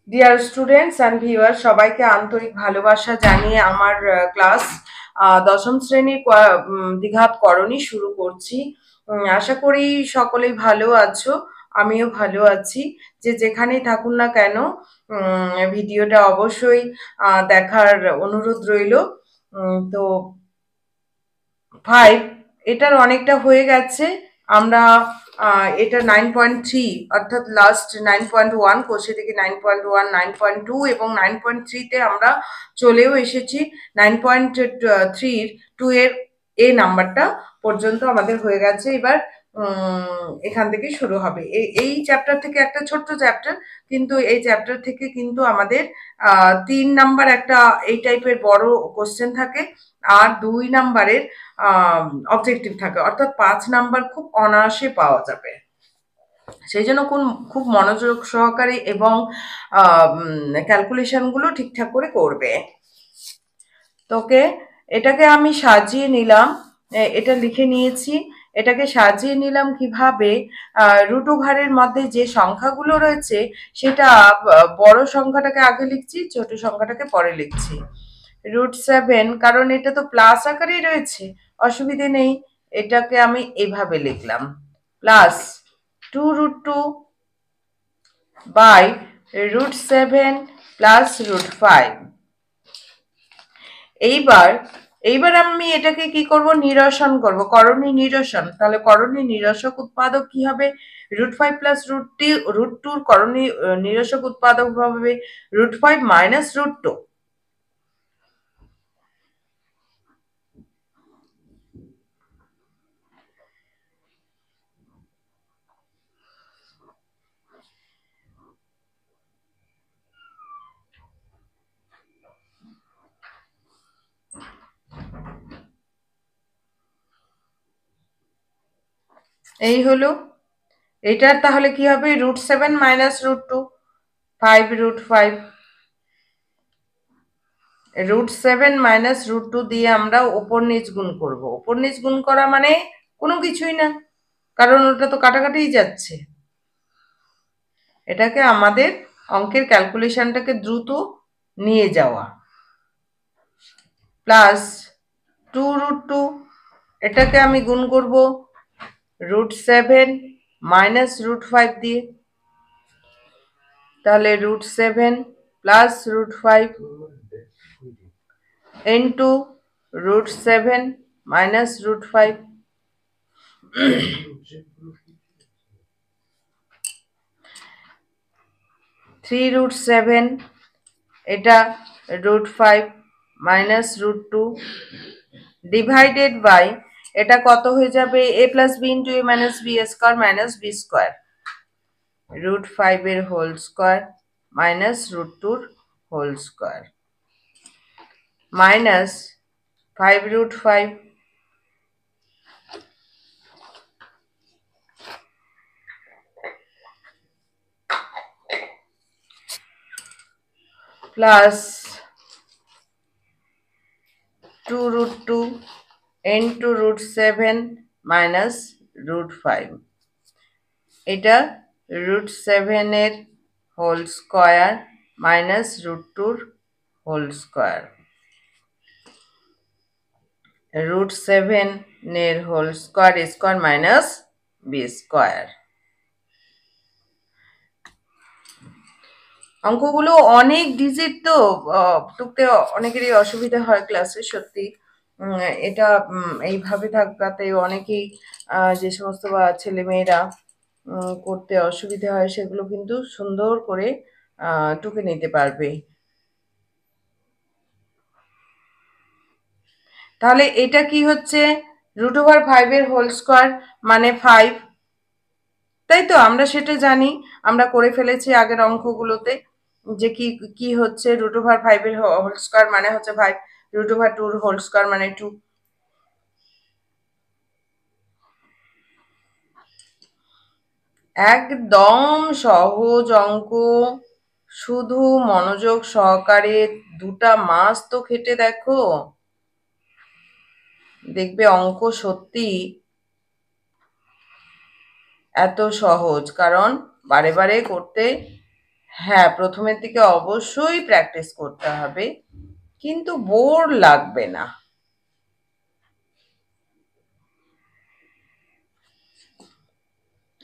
Dear students and viewer, সবাইকে আন্তরিক ভালোবাসা জানিয়ে আমার ক্লাস দশম শ্রেণীর দ্বিঘাত করণী শুরু করছি। আশা করি সকলেই ভালো আছো, আমিও ভালো আছি। যে যেখানেই থাকুন না কেন, ভিডিওটা অবশ্যই দেখার অনুরোধ রইল। তো 5 এটার অনেকটা হয়ে গেছে। আমরা এটা 9.3 অর্থাৎ লাস্ট 9.1 কোষে থেকে 9.1, 9.2 এবং 9.3-তে আমরা চলেও এসেছি। 9.3 টু এর এ নাম্বারটা পর্যন্ত আমাদের হয়ে গেছে। এবার এখান থেকে শুরু হবে। এই চ্যাপ্টার থেকে একটা ছোট্ট চ্যাপ্টার, কিন্তু এই চ্যাপ্টার থেকে কিন্তু আমাদের 3 নাম্বার একটা এই টাইপের বড় কোশ্চেন থাকে, আর 2 নাম্বারের অবজেক্টিভ থাকে, অর্থাৎ 5 নাম্বার খুব অনায়াসে পাওয়া যাবে। সেই জন্য খুব মনোযোগ সহকারে এবং ক্যালকুলেশনগুলো ঠিকঠাক করে করবে। তোকে এটাকে আমি সাজিয়ে নিলাম, এটা লিখে নিয়েছি। এটাকে সাজিয়ে নিলাম কিভাবে, রুট ওভারের মধ্যে যে সংখ্যাগুলো রয়েছে সেটা বড় সংখ্যাটাকে আগে লিখছি, ছোট সংখ্যাটাকে পরে লিখছি। √7, কারণ এটা তো প্লাস আকারেই রয়েছে, অসুবিধে নেই, এটাকে আমি এভাবে লিখলাম, প্লাস 2√2 বাই √7 প্লাস √5। এইবার এইবার আমি এটাকে কি করব, নিরসন করব, করণী নিরসন। তাহলে করণী নিরসক উৎপাদক কি হবে, √5 প্লাস √2 করণী নিরসক উৎপাদক হবে √5 মাইনাস √2। এই হলো এটার, তাহলে কি হবে, √7 মাইনাস √2, 5√5। √7 মাইনাস √2 দিয়ে আমরা ওপর নিচ গুণ করব। ওপর নিচ গুণ করা মানে কোনো কিছুই না, কারণ ওটা তো কাটাকাটিই যাচ্ছে। এটাকে আমাদের অঙ্কের ক্যালকুলেশনটাকে দ্রুত নিয়ে যাওয়া। প্লাস 2√2, এটাকে আমি গুণ করব √7 মাইনাস √5 দিয়ে। তাহলে √7 প্লাস √5 ইন্টু √7 মাইনাস √5। 3√7, এটা √5 মাইনাস √2 ডিভাইডেড বাই, এটা কত হয়ে যাবে, a plus B into A minus B square minus B square, √5 এর whole square minus √2 whole square, minus 5√5 plus 2√2 into √7 minus √5, এটা √7 এর whole square minus √2 whole square, √7 এর whole square square minus B square. অঙ্কগুলো অনেক digit তো টুকতে অনেকেরই অসুবিধা হয় ক্লাসে, সত্যি। এটা এইভাবে থাকাতে অনেকেই যে সমস্ত ছেলেমেয়েরা করতে অসুবিধা হয় সেগুলো কিন্তু সুন্দর করে টুকে নিতে পারবে। তাহলে এটা কি হচ্ছে, √5 এর হোল স্কোয়ার মানে 5, তাই তো? আমরা সেটা জানি, আমরা করে ফেলেছি আগের অঙ্কগুলোতে, যে কি কি হচ্ছে, √5 এর হোল স্কোয়ার মানে হচ্ছে 5, √2 হোল স্কোয়ার মানে 2। একদম সহজ অঙ্ক, শুধু মনোযোগ সহকারে 2 মাস তো খেটে দেখো, দেখবে অঙ্ক সত্যি এত সহজ, কারণ বারে বারে করতে হ্যাঁ, প্রথমের দিকে অবশ্যই প্র্যাকটিস করতে হবে, কিন্তু বোর লাগবে না।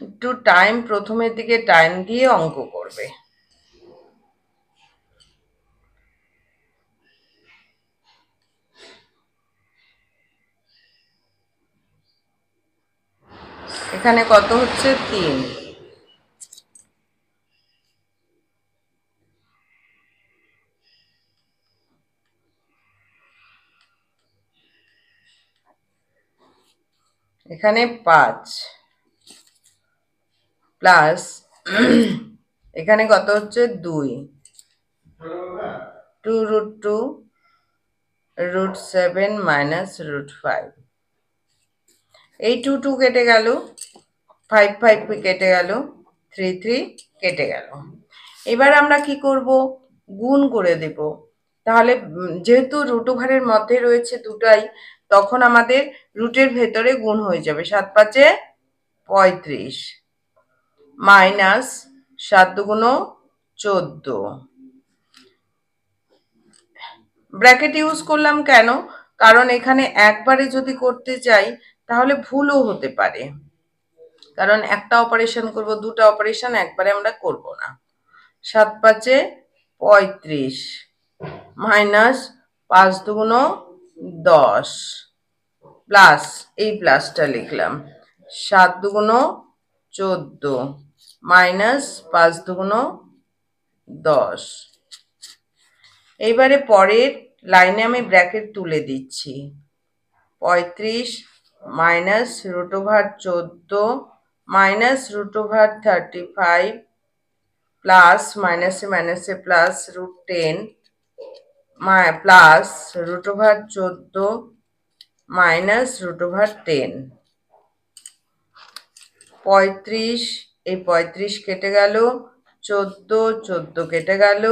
একটু টাইম, প্রথমের দিকে টাইম দিয়ে অঙ্ক করবে। এখানে কত হচ্ছে? 3। এখানে 5 প্লাস এখানে কত হচ্ছে? 2, 2√2 √7 মাইনাস √5। এই 2 কেটে গেল, 5 কেটে গেল, 3 কেটে গেল। এবার আমরা কি করব? গুণ করে দেব। তাহলে যেহেতু রুট ওভারের মধ্যে রয়েছে দুটাই, তখন আমাদের রুটের ভেতরে গুণ হয়ে যাবে। 7 5 35 মাইনাস 7 2 14। ব্র্যাকেট ইউজ করলাম কেন? কারণ এখানে একবারে যদি করতে চাই তাহলে ভুলও হতে পারে, কারণ একটা অপারেশন করব, দুটো অপারেশন একবারে আমরা করব না। 7 5 35 মাইনাস 5 2 10 প্লাস, এই প্লাসটা লিখলাম, 7 2 14 মাইনাস 5 2 10। এইবারে পরের লাইনে আমি ব্র্যাকেট তুলে দিচ্ছি। 35 মাইনাস √14 মাইনাস √35 প্লাস মাইনাসে মাইনাসে প্লাস √10 প্লাস √14 মাইনাস √10। 35, এই 35 কেটে গেল, 14 কেটে গেল,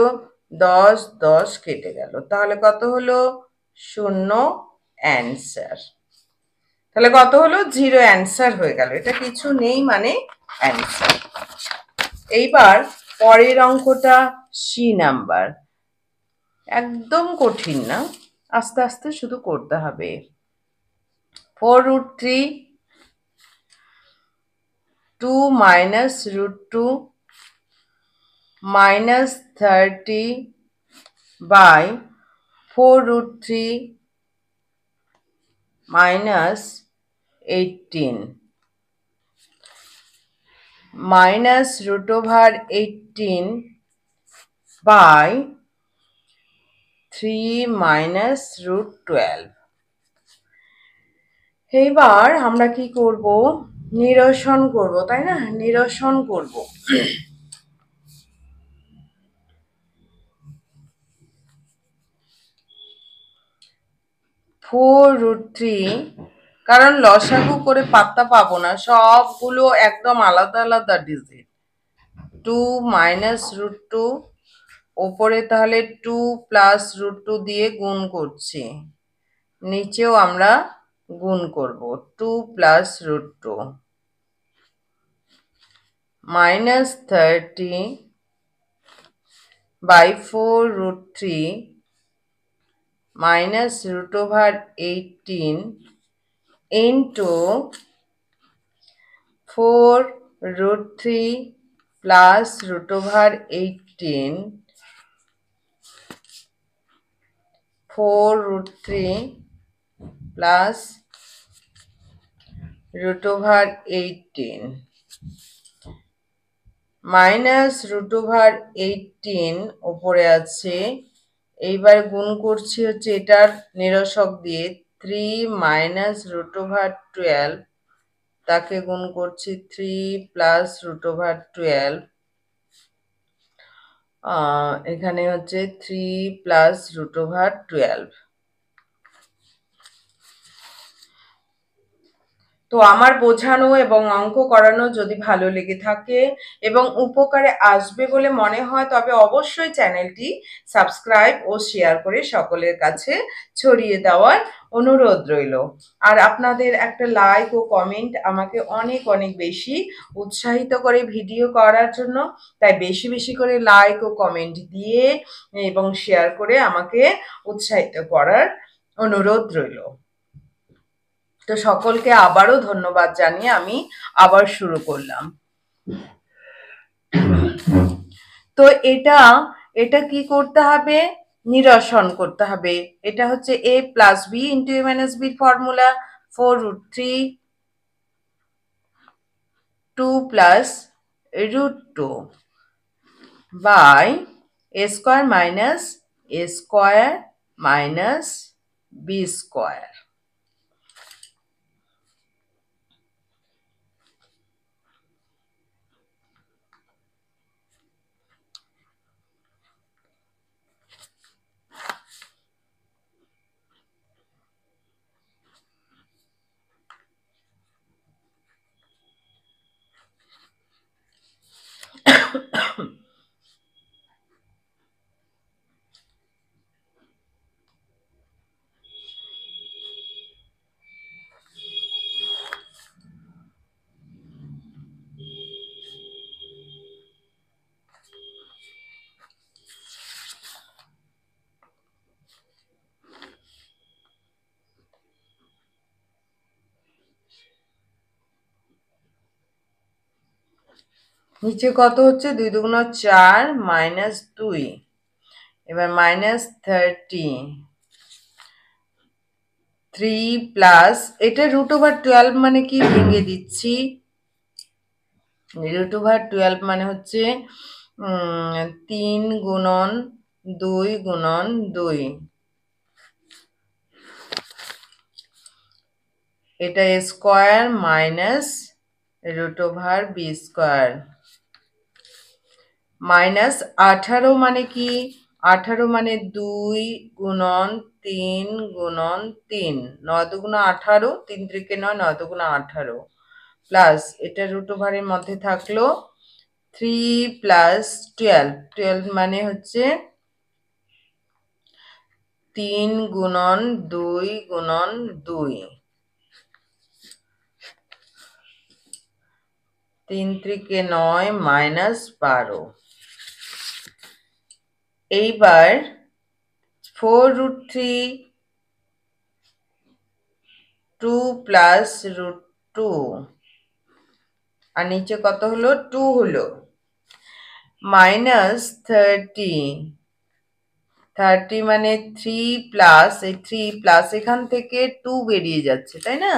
10 কেটে গেল। তাহলে কত হলো? 0 অ্যান্সার। তাহলে কত হলো? 0 অ্যান্সার হয়ে গেল। এটা কিছু নেই মানে অ্যান্সার। এইবার পরের অঙ্কটা সি নাম্বার। একদম কঠিন না, আস্তে আস্তে শুধু করতে হবে। 4√3 2 minus √2 minus 30 by 4√3 minus 18 minus √18 by 3 minus √12। এইবার আমরা কি করব? নিরসন করব, তাই না? নিরসন করব। 4√3, কারণ লসাগু করে পাত্তা পাবো না, সবগুলো একদম আলাদা আলাদা ডিজিট। 2 মাইনাস √2, ওপরে তাহলে 2 প্লাস √2 দিয়ে গুণ করছি, নিচেও আমরা গুণ করব 2 plus √2 minus 30 by 4√3 minus √18 into 4√3 plus √18 4√3 plus √18 minus √18 ওপরে আছে। এইবার গুণ করছি হচ্ছে এটার নিরসক দিয়ে 3 মাইনাস √12, তাকে গুণ করছি 3 প্লাস √12। এখানে হচ্ছে 3 প্লাস √12। তো আমার বোঝানো এবং অঙ্ক করানো যদি ভালো লেগে থাকে এবং উপকারে আসবে বলে মনে হয়, তবে অবশ্যই চ্যানেলটি সাবস্ক্রাইব ও শেয়ার করে সকলের কাছে ছড়িয়ে দেওয়ার অনুরোধ রইল। আর আপনাদের একটা লাইক ও কমেন্ট আমাকে অনেক অনেক বেশি উৎসাহিত করে ভিডিও করার জন্য। তাই বেশি বেশি করে লাইক ও কমেন্ট দিয়ে এবং শেয়ার করে আমাকে উৎসাহিত করার অনুরোধ রইল। তো সকলকে আবারও ধন্যবাদ জানিয়ে আমি আবার শুরু করলাম। তো এটা এটা কি করতে হবে? নিরসন করতে হবে। এটা হচ্ছে a plus B into a minus বির formula, 4√3 2 plus √2 by a square minus a square minus B square. নিচে কত হচ্ছে? 2 2 4 মাইনাস 2, এবার মাইনাস 3 প্লাস, এটা √12 মানে কি ভেঙে দিচ্ছি। √12 মানে হচ্ছে 3 গুণন 2 গুণন 2, এটা square minus √B square, minus 18 মানে কি? 18 মানে 2 গুণন 3 গুণন 3, 9 2 18, 3 3 9, 9 2 18, প্লাস এটা √এর মধ্যে থাকলো 3 প্লাস 12, 12 মানে হচ্ছে 3 গুণন 2 গুণন 2, 3 3 9 মাইনাস 12। এইবার 4√3 2 প্লাস √2, আর নিচে কত হলো? 2 হলো, মাইনাস 30 মানে 3 প্লাস, এই 3 প্লাস এখান থেকে 2 বেরিয়ে যাচ্ছে, তাই না?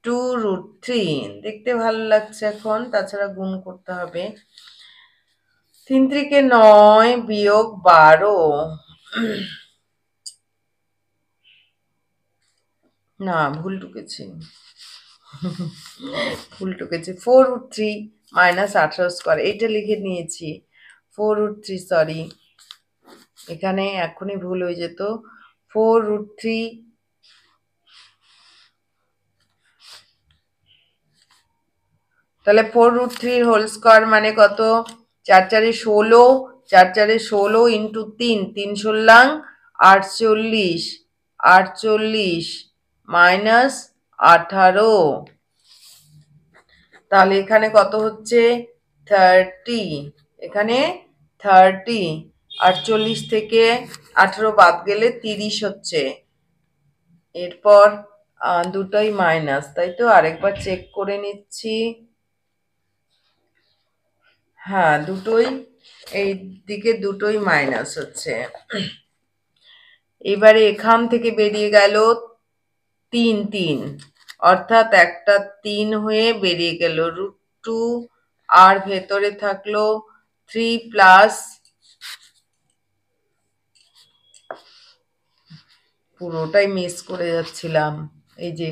2√3 দেখতে ভালো লাগছে এখন, তাছাড়া গুণ করতে হবে। 3 3 9 বিয়োগ 12, না ভুল ঢুকেছি, 4√3 মাইনাস 18 স্কোয়ার, এইটা লিখে নিয়েছি 4√3, সরি এখানে এখনই ভুল হয়ে যেত। 4√3 তাহলে 4√3 হোল স্কোয়ার মানে কত? 4 4 16, 4 4 16 ইন্টু 3, 3 16 48, 48 মাইনাস 18, তাহলে এখানে কত হচ্ছে? 30, এখানে 30, 48 থেকে 18 বাদ গেলে 30 হচ্ছে। এরপর দুটোই মাইনাস, তাই তো? আরেকবার চেক করে নিচ্ছি। হ্যাঁ, দুটোই, এই দিকে দুটোই মাইনাস হচ্ছে। এবারে এখান থেকে বেরিয়ে গেল 3 3, অর্থাৎ একটা 3 হয়ে বেরিয়ে গেল √2, আর ভেতরে থাকলো 3 প্লাস, পুরোটাই মিস করে যাচ্ছিলাম, এই যে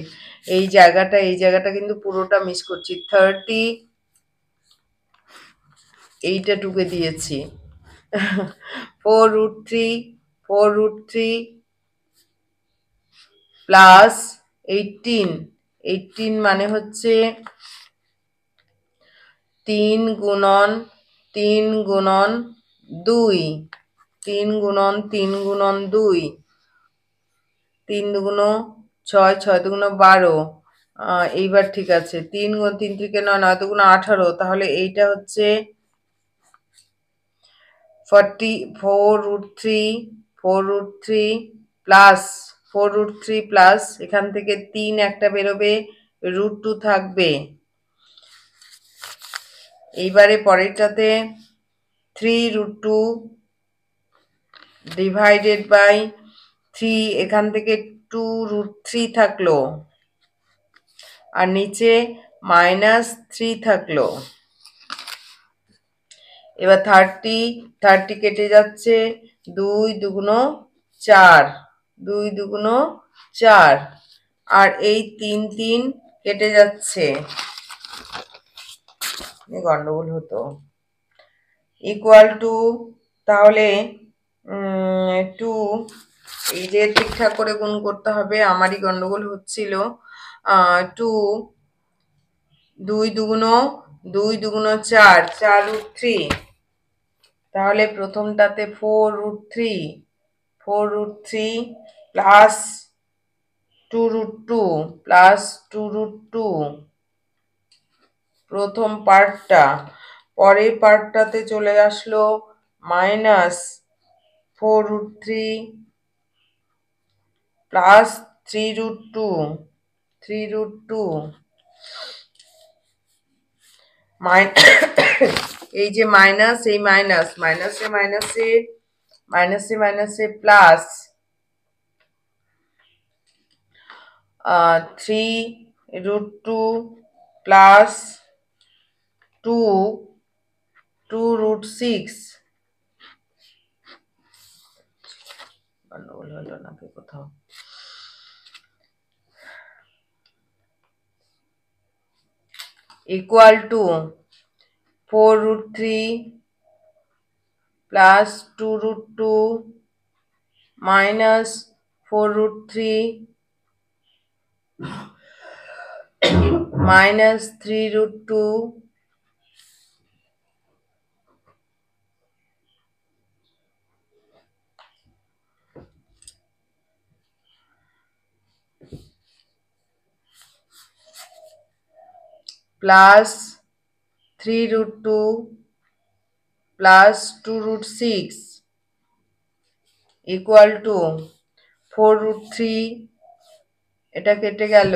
এই জায়গাটা কিন্তু পুরোটা মিস করছি। 30, এইটা টুকে দিয়েছি। 4√3 প্লাস 18, 18 মানে হচ্ছে 3 গুণন 3 গুণন 2, 3 গুণন 3 গুণন 2, 3 দুগুণ 6, 6 দুগুণ 12। এইবার ঠিক আছে, 3 গুণ 3 থেকে 9, 9 দুগুণ 18। তাহলে এইটা হচ্ছে 4√3 প্লাস 4√3 প্লাস এখান থেকে 3 একটা বেরোবে, √2 থাকবে। এইবারে পরেরটাতে 3√2 ডিভাইডেড বাই 3, এখান থেকে 2√3 থাকলো, আর নিচে -3 থাকলো। এবার 30 কেটে যাচ্ছে, 2 দুগুণ 4, 2 দুগুণ 4, আর এই 3 3 কেটে যাচ্ছে, গন্ডগোল হতো। ইকুয়াল টু, তাহলে 2, এই যে ঠিকঠাক করে গুণ করতে হবে, আমারই গন্ডগোল হচ্ছিল। 2 দুগুণ 4, 4√3। তাহলে প্রথমটাতে 4√3 প্লাস 2√2 প্লাস 2√2 প্রথম পার্টটা। পরের পার্টটাতে চলে আসলো -4√3 প্লাস 3√2 এই যে মাইনাস, এই মাইনাসে প্লাস 3√2 প্লাস 2√6, গন্ডগোল হলো নাকি কোথাও, equal to 4√3 plus 2√2 minus 4√3 minus 3√2 plus 3√2 plus 2√6 equal to 4√3, এটা কেটে গেল।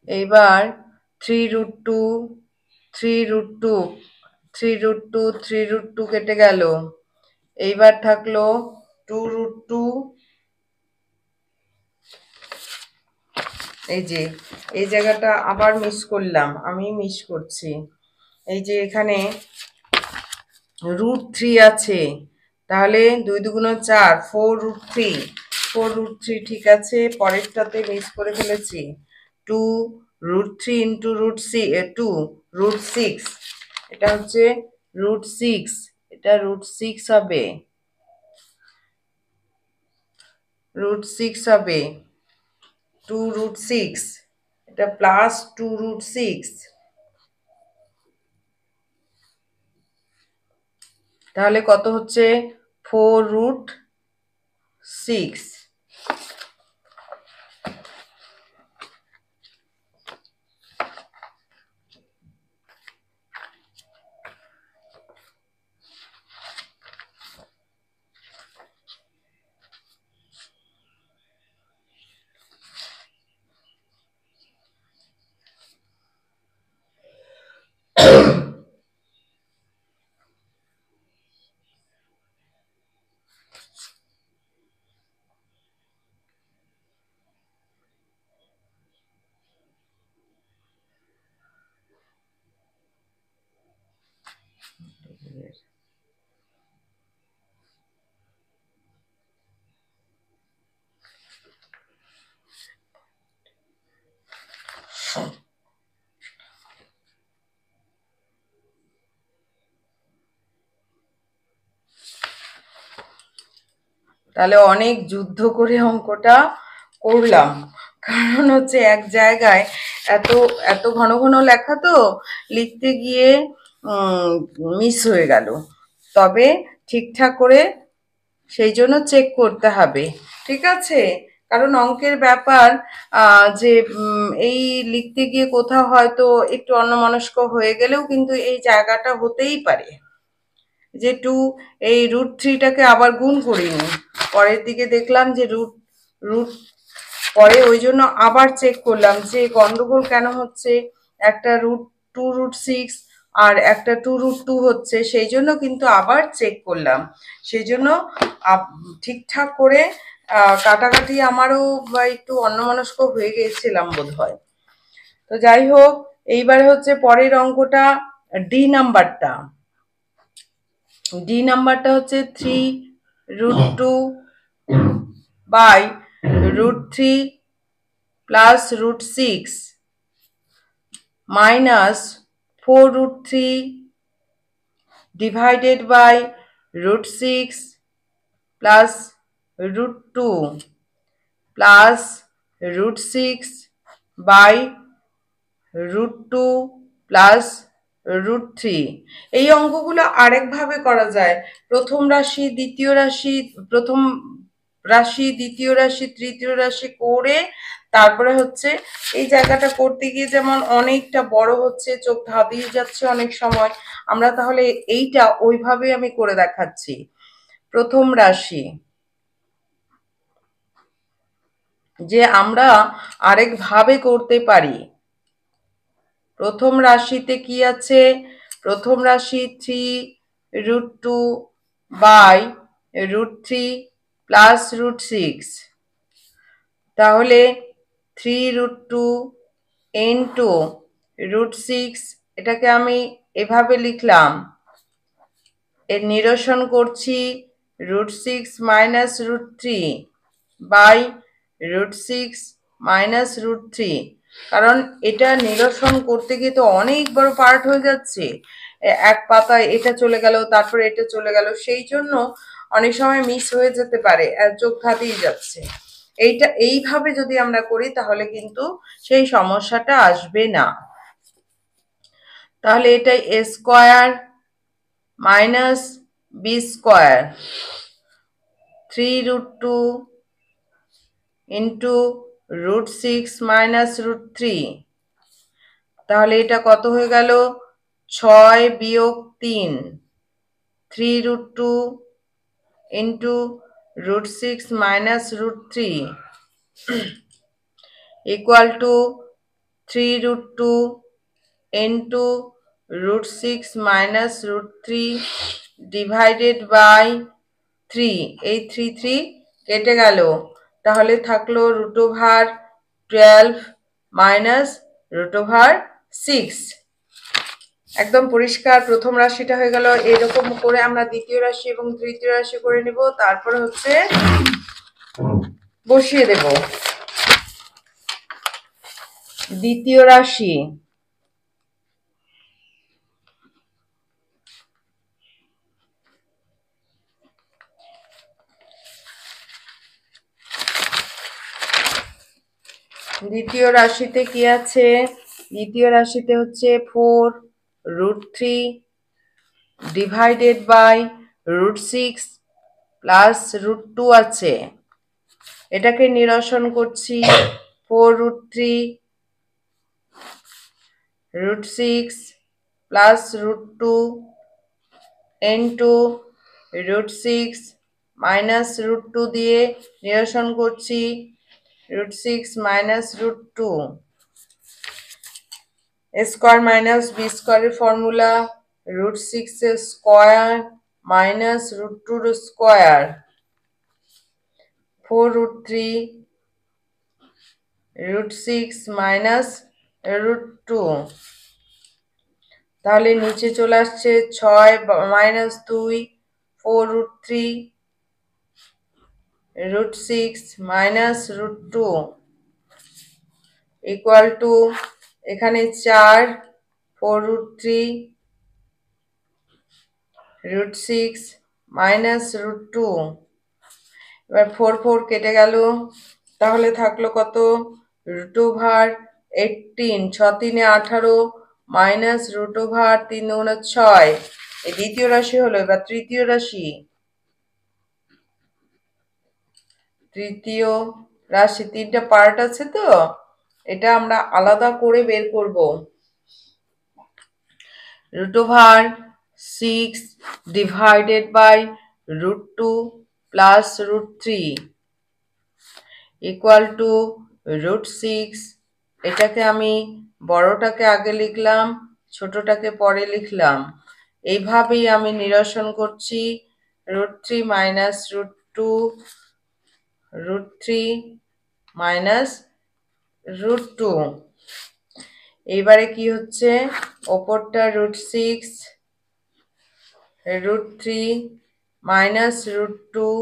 এইবার 3√2 কেটে গেল। এইবার থাকলো 2√2। এই যে এই জায়গাটা আবার মিস করলাম, আমি মিস করছি। এই যে এখানে √3 আছে, তাহলে 2 দুগুণ 4, 4√3 ঠিক আছে। পরেরটাতে মিস করে ফেলেছি, 2√3 ইন্টু √6, এটা হচ্ছে √6, এটা √6 হবে, √6 হবে, 2√6, এটা প্লাস 2√6, তাহলে কত হচ্ছে 4√6। তাহলে অনেক যুদ্ধ করে অঙ্কটা করলাম, কারণ হচ্ছে এক জায়গায় এত এত ঘন ঘন লেখা তো লিখতে গিয়ে মিস হয়ে গেল। তবে ঠিকঠাক করে সেই জন্য চেক করতে হবে, ঠিক আছে? কারণ অঙ্কের ব্যাপার, যে এই লিখতে গিয়ে কোথাও হয়তো একটু অন্যমনস্ক হয়ে গেলেও কিন্তু এই জায়গাটা হতেই পারে যে এই √3টাকে আবার গুণ করিনি, পরের দিকে দেখলাম যে রুট পরে ওই জন্য আবার চেক করলাম যে গন্ডগোল কেন হচ্ছে, একটা √2√6 আর একটা 2√2 হচ্ছে, সেই জন্য কিন্তু আবার চেক করলাম। সেই জন্য ঠিকঠাক করে কাটাকাটি আমারও একটু অন্যমনস্ক হয়ে গেছিলাম বোধ হয়। তো যাই হোক, এইবারে হচ্ছে পরের অঙ্কটা, ডি নাম্বারটা। ডি নাম্বারটা হচ্ছে 3√2 by √3 plus √6 minus 4√3 divided by √6 plus √2 plus √6 by √2 plus √3। এই অঙ্কগুলো আরেকভাবে করা যায়। প্রথম রাশি দ্বিতীয় রাশি, প্রথম রাশি দ্বিতীয় রাশি তৃতীয় রাশি করে তারপরে হচ্ছে এই জায়গাটা করতে গিয়ে যেমন অনেকটা বড় হচ্ছে, চোখ ধাঁধিয়ে যাচ্ছে অনেক সময়, আমরা তাহলে এইটা ওইভাবে আমি করে দেখাচ্ছি। প্রথম রাশি যে আমরা আরেকভাবে করতে পারি। প্রথম রাশিতে কি আছে? প্রথম রাশি 3√2 বাই √3 প্লাস √6, তাহলে 3√2 ইন্টু √6, এটাকে আমি এভাবে লিখলাম। এর নিরসন করছি √6 মাইনাস √3 বাই √6 মাইনাস √3, কারণ এটা নিরসন করতে গিয়ে তো অনেক বড় পার্ট হয়ে যাচ্ছে, এক পাতায় এটা চলে গেল তারপরে এটা চলে গেল, সেই জন্য অনেক সময় মিস হয়ে যেতে পারে, চোখ ধাঁধিয়ে যাচ্ছে। এইভাবে যদি আমরা করি তাহলে কিন্তু সেই সমস্যাটা আসবে না। তাহলে এটা a square minus b square 3√2 into √6 minus √3, তাহলে এটা কত হয়ে গেল? 6 বিয়োগ 3, 3√2 into √6 minus √3 equal to 3√2 into √6 minus √3 divided by 3। এই 3 কেটে গেল, তাহলে থাকলো √12 মাইনাস √6। একদম পরিষ্কার প্রথম রাশিটা হয়ে গেল। এরকম করে আমরা দ্বিতীয় রাশি এবং তৃতীয় রাশি করে নিব, তারপরে হচ্ছে বসিয়ে দেব দ্বিতীয় রাশি। দ্বিতীয় রাশিতে কি আছে? দ্বিতীয় রাশিতে হচ্ছে 4√3 ডিভাইডেড বাই √6 প্লাস √2 আছে, এটাকে নিরসন করছি 4√3 √6 প্লাস √2 ইন্টু √6 মাইনাস √2 দিয়ে নিরসন করছি √6 minus √2। a square minus b স্কয়ারের ফর্মুলা √6 এর স্কয়ার মাইনাস √2 এর স্কয়ার, 4√3 √6 মাইনাস √2, তাহলে নিচে চলে আসছে 6 মাইনাস 2 4√3 √6 মাইনাস √2 ইকুয়াল টু, এখানে 4 4√3 √6 মাইনাস √2, এবার 4 4 কেটে গেল, তাহলে থাকলো কত? Root over 18, 6 3 18 minus root over 3 গুণে 6। এই দ্বিতীয় রাশি হলো। এবার তৃতীয় রাশি, তৃতীয় রাশি 3টা পার্ট আছে তো, এটা আমরা আলাদা করে বের করব। Root over 6 divided by root 2 plus root 3 equal to root 6। এটাকে আমি বড়টাকে আগে লিখলাম, ছোটটাকে পরে লিখলাম। এইভাবেই আমি নিরসন করছি। Root 3 minus root 2, root 3 minus root 2। এইবারে কি হচ্ছে, ওপরটা root 6, root 3 minus root 2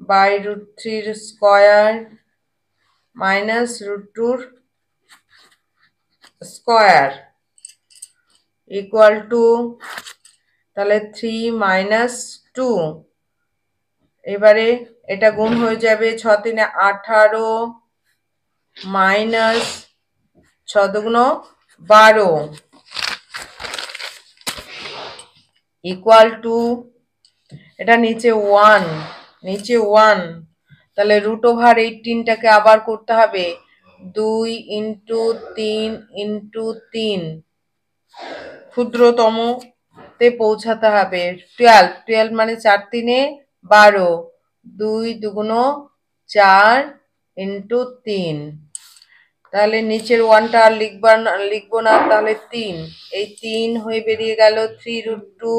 by root 3 square minus root 2 square equal to, তাহলে 3 মাইনাস 2। এবারে এটা গুণ হয়ে যাবে, 6 3 18 মাইনাস 6 2 12 ইকুয়াল টু, এটা নিচে 1, নিচে 1। তাহলে রুট ওভার 18টাকে আবার করতে হবে, 2 ইন্টু 3 ইন্টু 3, ক্ষুদ্রতম তে পৌঁছাতে হবে। 12, 12 মানে 4 3 12, 2 2 4 ইন্টু 3। তাহলে নিচের 1টা আর লিখবো না, তাহলে 3, এই 3 হয়ে বেরিয়ে গেল 3 রুট 2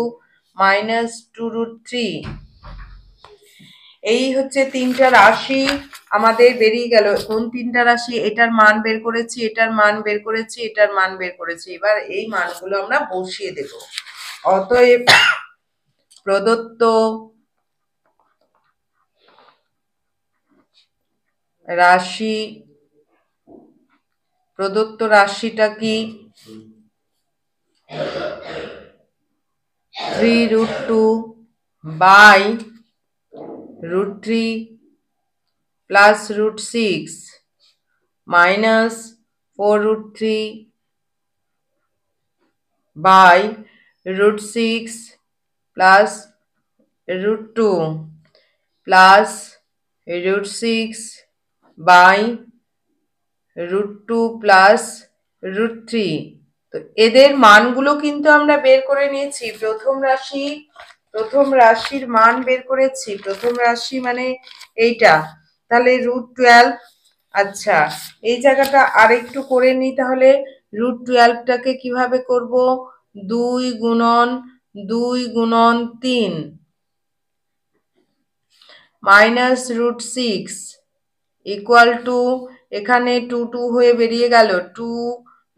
মাইনাস 2 রুট 3। এই হচ্ছে 3টা রাশি আমাদের বেরিয়ে গেল। কোন 3টা রাশি? এটার মান বের করেছি, এটার মান বের করেছি, এটার মান বের করেছি। এবার এই মানগুলো আমরা বসিয়ে দেব। অতএব প্রদত্ত রাশি, প্রদত্ত রাশিটা কি? 3 root 2 by root 3 plus root 6 minus 4 root 3 by root 6 plus root 2 plus root 6 by root 2 plus root 3। তো এদের মানগুলো কিন্তু আমরা বের করে নিয়েছি। প্রথম রাশির মান বের করেছি। প্রথম রাশি মানে এইটা, তাহলে রুট 12। আচ্ছা, এই জায়গাটা আরেকটু করে নিই। তাহলে রুট 12টাকে কিভাবে করব? 2 গুণন 2 গুণন 3 মাইনাস রুট 6 ইকুয়াল টু, এখানে 2 2 হয়ে বেরিয়ে গেল 2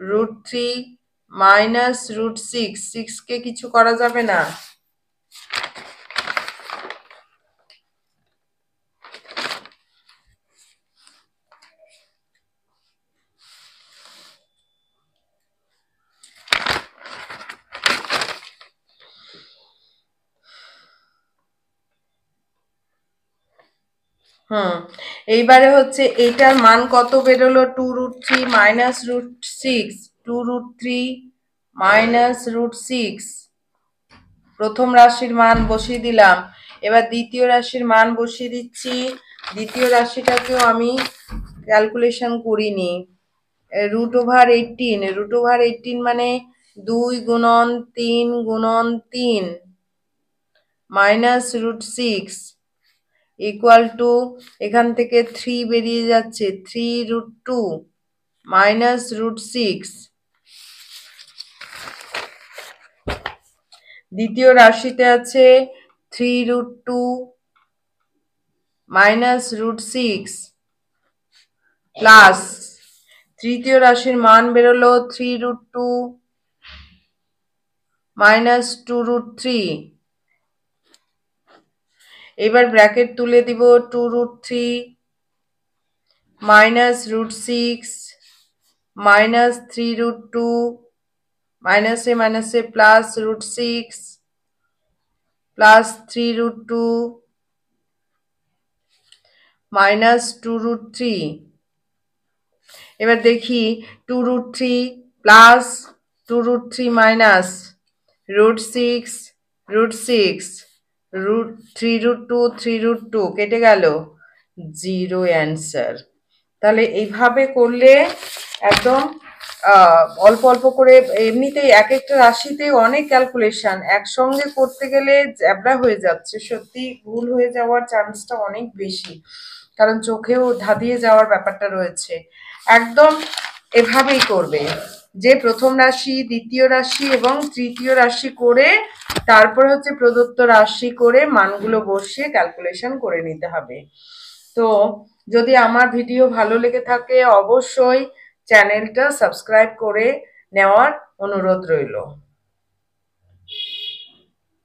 রুট 3 মাইনাস রুট 6। 6কে কিছু করা যাবে না। এইবারে হচ্ছে এইটার মান কত বেরোলো? 2 root 3 minus root 6, 2 root 3 minus root 6। প্রথম রাশির মান বসিয়ে দিলাম। এবার দ্বিতীয় রাশির মান বসিয়ে দিচ্ছি। দ্বিতীয় রাশিটাকেও আমি ক্যালকুলেশন করিনি। রুট ওভার 18, রুট ওভার 18 মানে 2 গুণন 3 গুণন 3 মাইনাস রুট 6 ইকুয়াল টু, এখান থেকে 3 বেরিয়ে যাচ্ছে, 3 রুট 2 মাইনাস রুট 6। দ্বিতীয় রাশিতে আছে 3 রুট 2 মাইনাস রুট 6 প্লাস, তৃতীয় রাশির মান বেরোলো 3 রুট 2 মাইনাস 2 রুট 3। এবার ব্র্যাকেট তুলে দিব, 2 root 3 minus root 6 minus 3 root 2 মাইনাসে plus root 6 plus 3 root 2 minus 2 root 3। এবার দেখি 2√3 প্লাস 2√3 মাইনাস √6 √6 3√2 3√2 কেটে গেল, 0 অ্যান্সার। তাহলে এইভাবে করলে একদম অল্প অল্প করে, এমনিতেই এক একটা রাশিতে অনেক ক্যালকুলেশন একসঙ্গে করতে গেলে জ্যাবরা হয়ে যাচ্ছে, সত্যি ভুল হয়ে যাওয়ার চান্সটা অনেক বেশি, কারণ চোখেও ধাঁধিয়ে যাওয়ার ব্যাপারটা রয়েছে। একদম এভাবেই করবে, যে প্রথম রাশি, দ্বিতীয় রাশি এবং তৃতীয় রাশি করে তারপরে হচ্ছে প্রদত্ত রাশি করে মানগুলো বসিয়ে ক্যালকুলেশন করে নিতে হবে। তো যদি আমার ভিডিও ভালো লেগে থাকে অবশ্যই চ্যানেলটা সাবস্ক্রাইব করে নেওয়ার অনুরোধ রইল।